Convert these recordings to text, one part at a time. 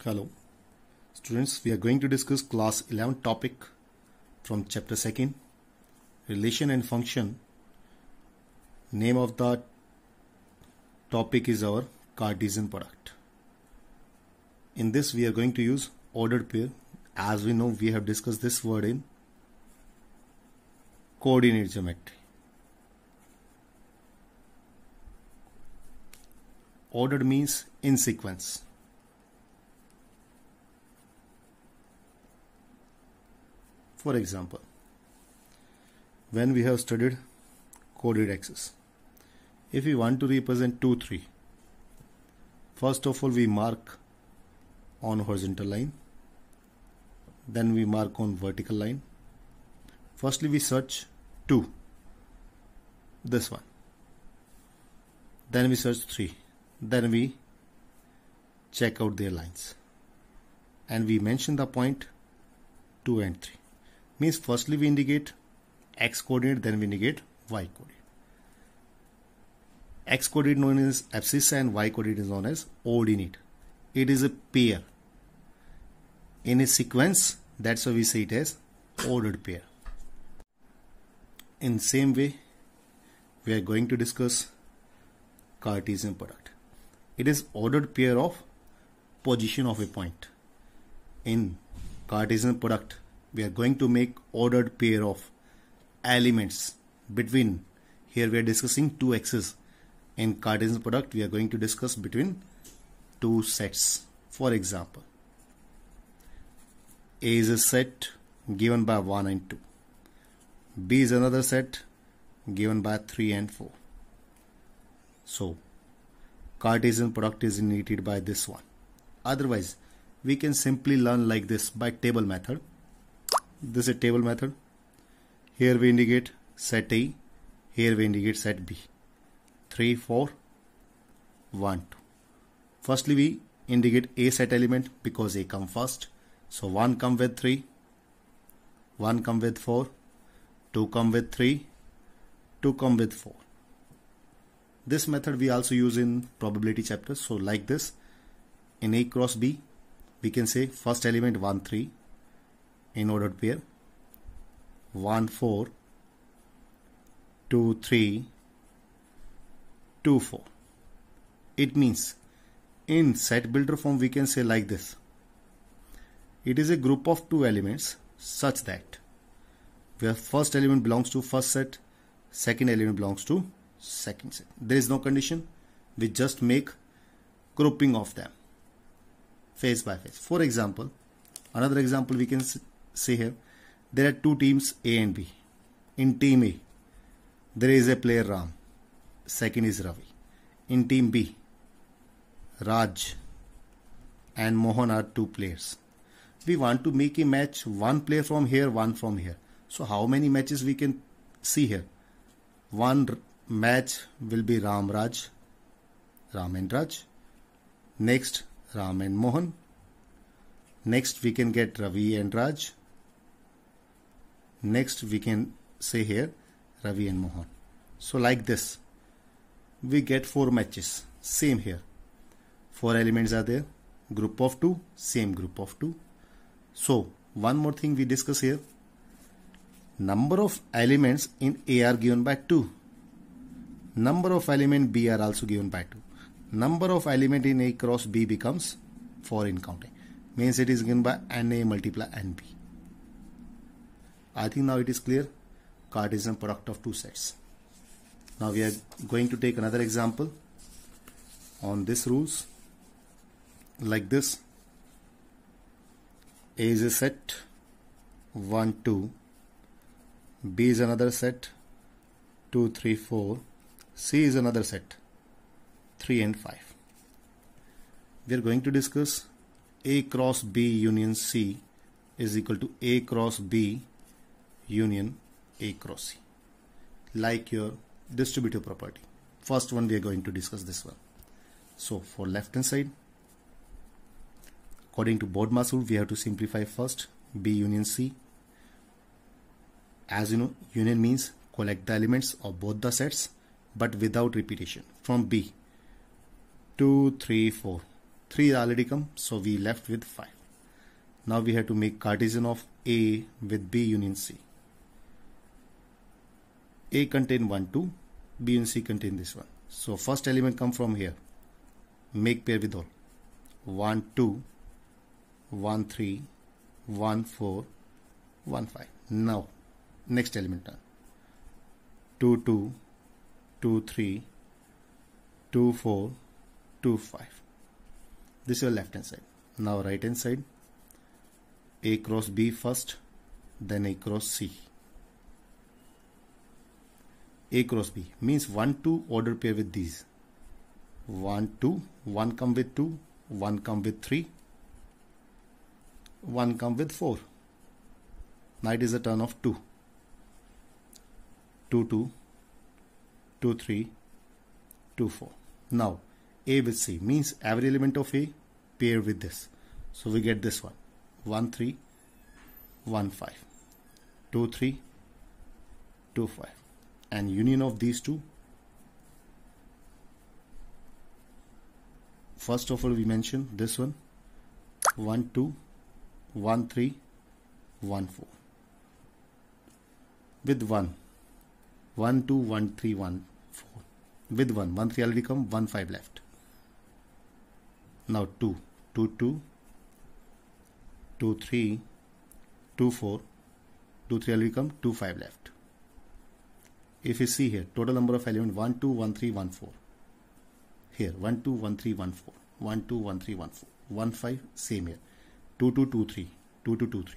Hello students, we are going to discuss class 11 topic from chapter 2nd, relation and function. Name of the topic is our Cartesian product. In this we are going to use ordered pair. As we know, we have discussed this word in coordinate geometry. Ordered means in sequence. For example, when we have studied coordinate axis, if we want to represent 2, 3, first of all we mark on horizontal line, then we mark on vertical line. Firstly we search 2, this one, then we search 3, then we check out their lines and we mention the point 2 and 3. Means firstly we indicate x coordinate, then we indicate y coordinate. X coordinate known as abscissa and y coordinate is known as ordinate. It is a pair in a sequence, that's why we say it as ordered pair. In same way we are going to discuss Cartesian product. It is ordered pair of position of a point. In Cartesian product we are going to make ordered pair of elements between, here we are discussing two axes. In Cartesian product we are going to discuss between two sets. For example, A is a set given by 1 and 2. B is another set given by 3 and 4. So Cartesian product is indicated by this one. Otherwise we can simply learn like this by table method. This is a table method. Here we indicate set A, here we indicate set B. 3, 4, 1, 2. Firstly we indicate A set element because A come first. So 1 come with 3, 1 come with 4, 2 come with 3, 2 come with 4. This method we also use in probability chapter. So like this, in A cross B we can say first element 1, 3 in ordered pair, 1, 4, 2, 3, 2, 4. It means in set builder form we can say like this. It is a group of two elements such that where first element belongs to first set, second element belongs to second set. There is no condition. We just make grouping of them face by face. For example, another example we can say here, there are two teams A and B. In team A there is a player Ram, second is Ravi. In team B, Raj and Mohan are two players. We want to make a match, one player from here, one from here. So how many matches we can see here? One match will be Ram and Raj. Next Ram and Mohan. Next we can get Ravi and Raj. Next we can say here Ravi and Mohan. So like this we get 4 matches. Same here, 4 elements are there, group of 2, same group of 2. So one more thing we discuss here, number of elements in A are given by 2, number of element B are also given by 2. Number of element in A cross B becomes 4 in counting, means it is given by NA multiply NB. I think now it is clear, Cartesian product of two sets. Now we are going to take another example on this rules. Like this, A is a set 1, 2, B is another set 2, 3, 4, C is another set 3 and 5. We are going to discuss A cross B union C is equal to A cross B union A cross C, like your distributive property. First one we are going to discuss this one. So for left hand side, according to BODMAS rule we have to simplify first B union C. As you know, union means collect the elements of both the sets but without repetition. From B 2, 3, 4, 3 already come, so we left with 5. Now we have to make Cartesian of A with B union C. A contain 1, 2, B and C contain this one. So first element come from here. Make pair with all. 1, 2, 1, 3, 1, 4, 1, 5. Now next element turn. 2, 2, 2, 3, 2, 4, 2, 5. This is your left hand side. Now right hand side. A cross B first, then A cross C. A cross B means 1, 2 order pair with these. 1, 2, 1 come with 2, 1 come with 3, 1 come with 4. Now it is a turn of 2. 2, 2, 2, 3, 2, 4. Now A with C means every element of A pair with this. So we get this one. 1, 3, 1, 5, 2, 3, 2, 5, and union of these two. First of all, we mention this one. 1, 2, 1, 3, 1, 4. With 1, 1, 2, 1, 3, 1, 4. With 1, 1, 3 already come, 1, 5 left. Now 2, 2, 2, 2, 3, 2, 4, 2, 3 already come, 2, 5 left. If you see here, total number of elements 1, 2, 1, 3, 1, 4. Here 1, 2, 1, 3, 1, 4. 1, 2, 1, 3, 1, 4. 1, 5, same here. 2, 2, 2, 3. 2, 2, 2, 3.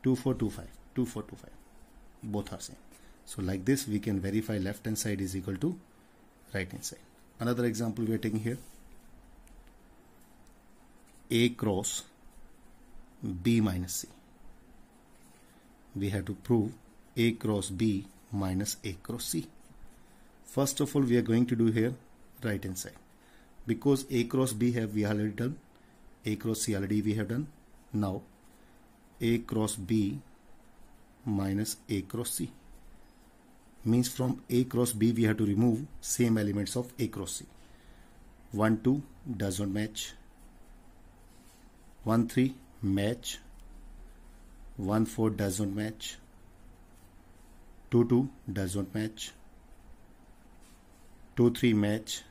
2, 4, 2, 5. 2, 4, 2, 5. Both are same. So like this we can verify left hand side is equal to right hand side. Another example we are taking here. A cross B minus C. We have to prove A cross B minus A cross C. First of all, we are going to do here right hand side. Because A cross B we already done. A cross C already we have done. Now A cross B minus A cross C means from A cross B we have to remove same elements of A cross C. 1, 2 does not match. 1, 3 match. 1, 4 does not match. 2, 2 does not match. 2, 3 match.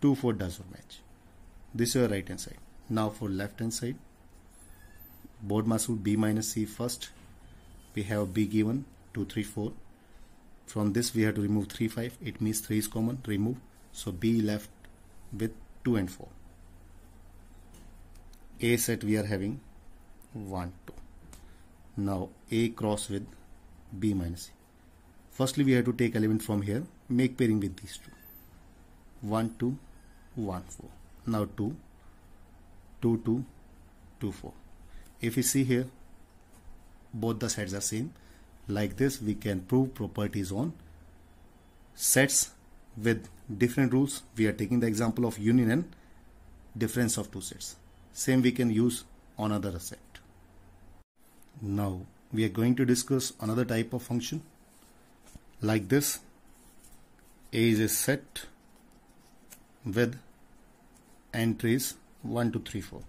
2, 4 does not match. This is your right hand side. Now for left hand side, BODMAS B minus C first. We have B given 2, 3, 4. From this we have to remove 3, 5. It means 3 is common. Remove. So B left with 2 and 4. A set we are having 1, 2. Now A cross with B minus C. Firstly we have to take element from here. Make pairing with these two. 1, 2, 1, 4. Now 2, 2, 2, 2, 4. If you see here, both the sets are same. Like this we can prove properties on sets with different rules. We are taking the example of union and difference of two sets. Same we can use on other set. Now we are going to discuss another type of function. Like this, A is a set with entries 1, 2, 3, 4.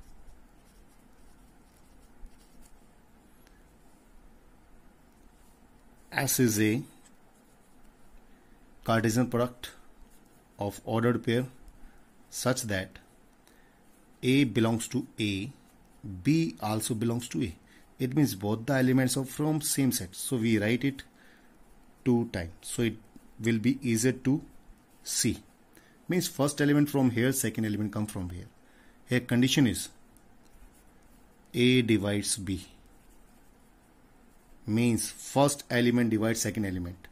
S is a Cartesian product of ordered pair such that A belongs to A, B also belongs to A. It means both the elements are from same set. So we write it 2 times. So it will be easier to see. Means first element from here, second element come from here. Here condition is A divides B. Means first element divides second element.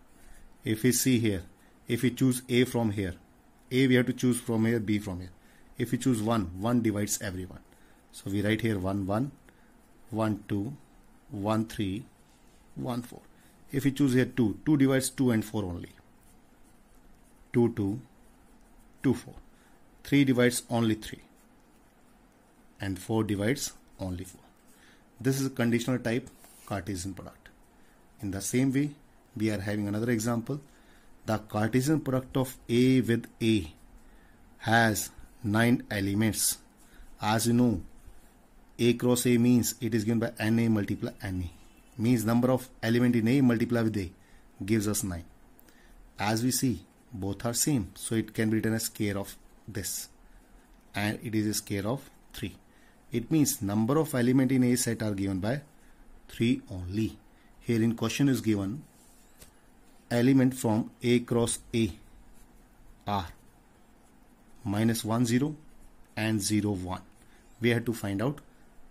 If we see here, if we choose A from here, A we have to choose from here, B from here. If we choose 1, 1 divides everyone. So we write here 1, 1, 1, 2, 1, 3, 1, 4. If we choose here 2, 2 divides 2 and 4 only. 2, 2, 2, 4. 3 divides only 3. And 4 divides only 4. This is a conditional type Cartesian product. In the same way, we are having another example. The Cartesian product of A with A has 9 elements As you know, A cross A means it is given by NA multiply NA. Means number of element in A multiply with A gives us 9. As we see, both are same, so it can be written as square of this, and it is a square of 3. It means number of element in A set are given by 3 only. Here in question is given element from A cross A are -1 0 and 0 1. We have to find out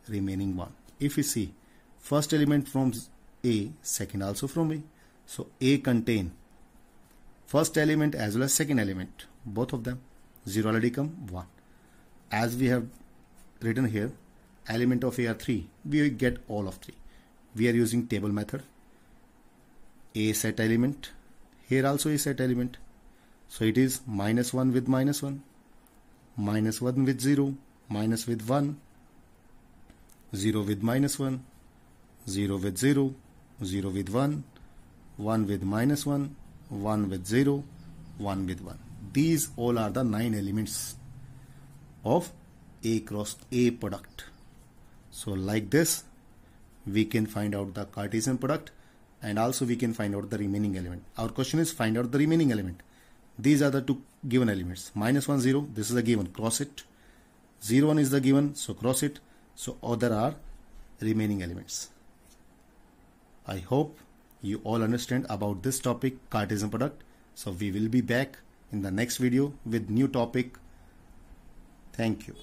remaining one. If we see first element from A, second also from A, so A contain first element as well as second element, both of them. 0 already come, 1. As we have written here, element of A are 3, we get all of 3. We are using table method. A set element, here also A set element, so it is -1 with -1, -1 with 0, minus with 1, 0 with -1, 0 with 0, 0 with 1, 1 with -1, 1 with 0, 1 with 1. These all are the 9 elements of A cross A product. So like this, we can find out the Cartesian product, and also we can find out the remaining element. Our question is find out the remaining element. These are the two given elements. -1 0, this is a given, cross it. 0 1 is the given, so cross it. So other are remaining elements. I hope you all understand about this topic, Cartesian product. So we will be back in the next video with new topic. Thank you.